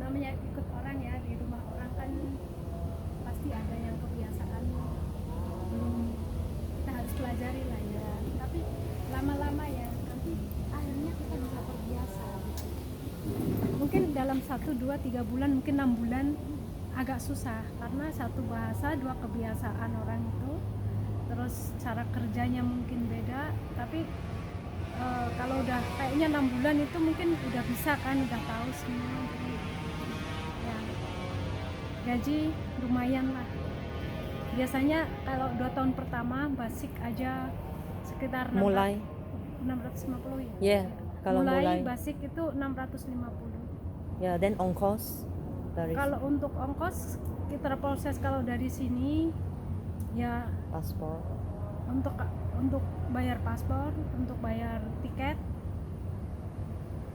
namanya ikut orang ya, di rumah orang kan pasti ada yang kebiasaan belum, kita harus pelajari lah ya, tapi lama-lama ya nanti akhirnya kita bisa terbiasa. Mungkin dalam 1, 2, 3 bulan, mungkin 6 bulan agak susah karena satu bahasa, dua kebiasaan orang itu, terus cara kerjanya mungkin beda. Tapi kalau udah kayaknya 6 bulan itu mungkin udah bisa kan, udah tahu semua. Jadi ya gaji lumayan lah. Biasanya kalau 2 tahun pertama basic aja sekitar Mulai 650 ya. yeah, kalau mulai Basic itu 650. yeah, then ongkos dari Kalau untuk ongkos kita proses kalau dari sini ya paspor untuk bayar paspor, untuk bayar tiket,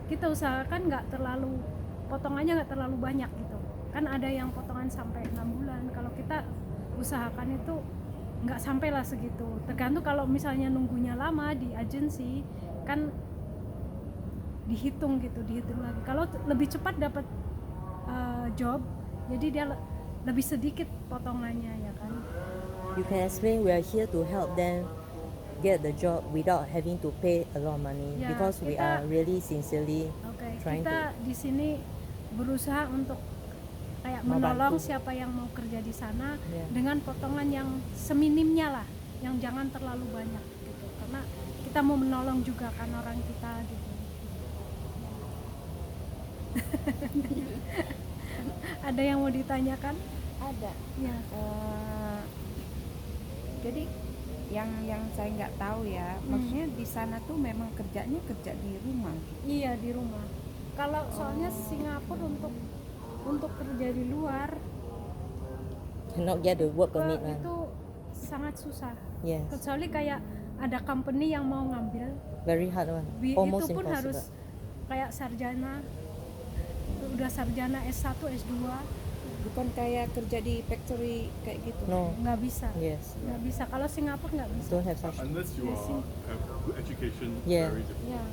kita usahakan nggak terlalu, potongannya nggak terlalu banyak gitu. Kan ada yang potongan sampai 6 bulan. Kalau kita usahakan itu nggak sampai lah segitu. Tergantung kalau misalnya nunggunya lama di agensi kan dihitung lagi. Kalau lebih cepat dapat job, jadi dia lebih sedikit potongannya ya kan. you can explain we are here to help them get the job without having to pay a lot of money Ya, because we are really sincerely trying kita di sini berusaha untuk kayak Membantu. menolong siapa yang mau kerja di sana Yeah. dengan potongan yang seminimnya lah, yang jangan terlalu banyak gitu. Karena kita mau menolong juga kan orang kita gitu. Ada yang mau ditanyakan? Ada. Ya. Jadi yang saya nggak tahu ya, maksudnya di sana tuh memang kerja di rumah. Iya, di rumah. Kalau soalnya Singapura untuk kerja di luar cannot get the work permit lah. itu sangat susah. Yes, Kecuali kayak ada company yang mau ngambil, very hard one, itu almost pun impossible. harus kayak sarjana, udah sarjana S1, S2, Bukan kayak kerja di factory kayak gitu. No, nggak bisa. yes, Nggak bisa. Kalau Singapura nggak bisa. don't have such. Unless you Yes, have good education, Yeah. very different. Ya,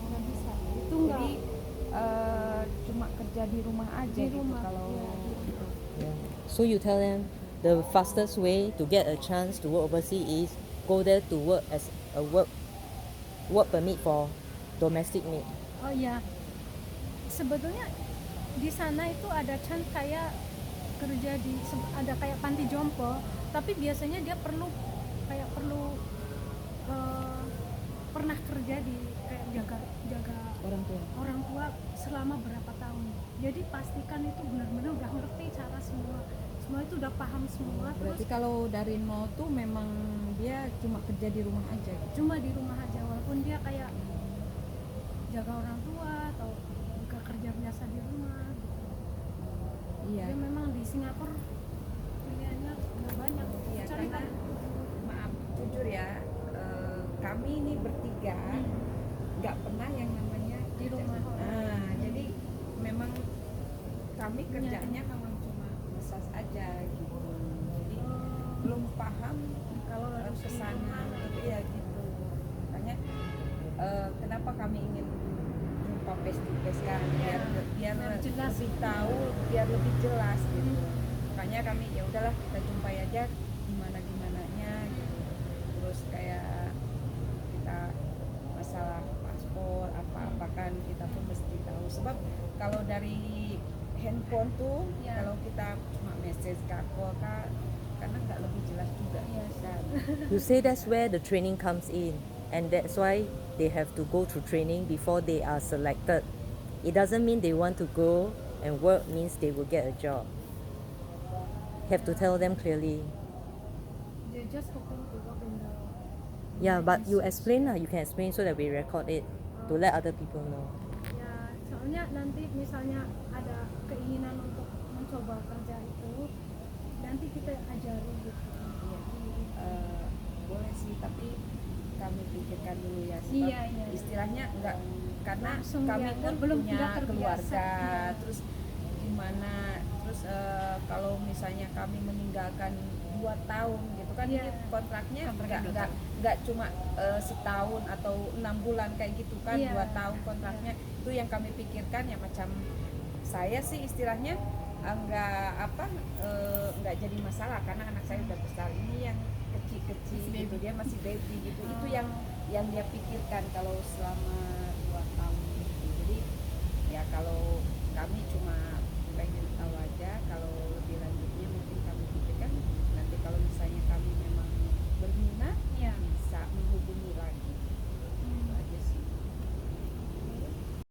nggak bisa. Itu nggak Jadi cuma kerja di rumah aja di gitu rumah. kalau Ya, di rumah. Yeah. So you tell them the fastest way to get a chance to work overseas is go there to work as a work permit for domestic maid. Oh iya, sebetulnya di sana itu ada chance kayak kerja di ada kayak panti jompo, tapi biasanya dia perlu pernah kerja di kayak jaga orang tua selama berapa tahun. Jadi pastikan itu benar-benar udah ngerti cara semua itu udah paham semua. berarti Terus kalau dari nol tuh memang dia cuma kerja di rumah aja gitu. cuma di rumah aja, walaupun dia kayak jaga orang tua atau juga kerja biasa di rumah gitu. Iya. Jadi memang di Singapura pilihannya nggak banyak. Iya, Kecuali karena maaf jujur ya, kami ini bertiga nggak pernah yang namanya Di rumah kerja. orang. Nah, jadi memang kami kerjanya memang cuma massage aja gitu. Jadi belum paham kalau harus ke sana gitu ya gitu. Makanya kenapa kami ingin jumpa face to face kan biar Biar jelas. lebih tahu, biar lebih jelas gitu. Makanya kami ya udahlah kita jumpai aja gimananya gitu. Terus kayak kita masalah paspor apa kan kita pun mesti tahu, sebab kalau dari handphone tuh Ya. kalau kita cuma message call kan karena nggak lebih jelas juga Yes. kan. You say that's where the training comes in, and that's why they have to go through training before they are selected. It doesn't mean they want to go and work means they will get a job. Have to tell them clearly. They just hoping to work in the Yeah, but you explain lah. You can explain so that we record it to let other people know. ya, soalnya nanti misalnya ada keinginan untuk mencoba kerja itu, nanti kita ajari gitu. Boleh sih, tapi kami pikirkan dulu ya, sebab Iya. istilahnya enggak, karena Langsung kami ya, pun belum punya tidak terbiasa. keluarga, Iya. terus gimana, terus kalau misalnya kami meninggalkan 2 tahun gitu kan Iya. ini kontraknya Kontraknya nggak cuma setahun atau 6 bulan kayak gitu kan, Iya. 2 tahun kontraknya. Itu yang kami pikirkan ya, macam saya sih istilahnya nggak jadi masalah karena anak saya udah besar. Ini yang kecil-kecil Masih gitu, baby. dia masih baby gitu. Itu Oh. yang dia pikirkan kalau selama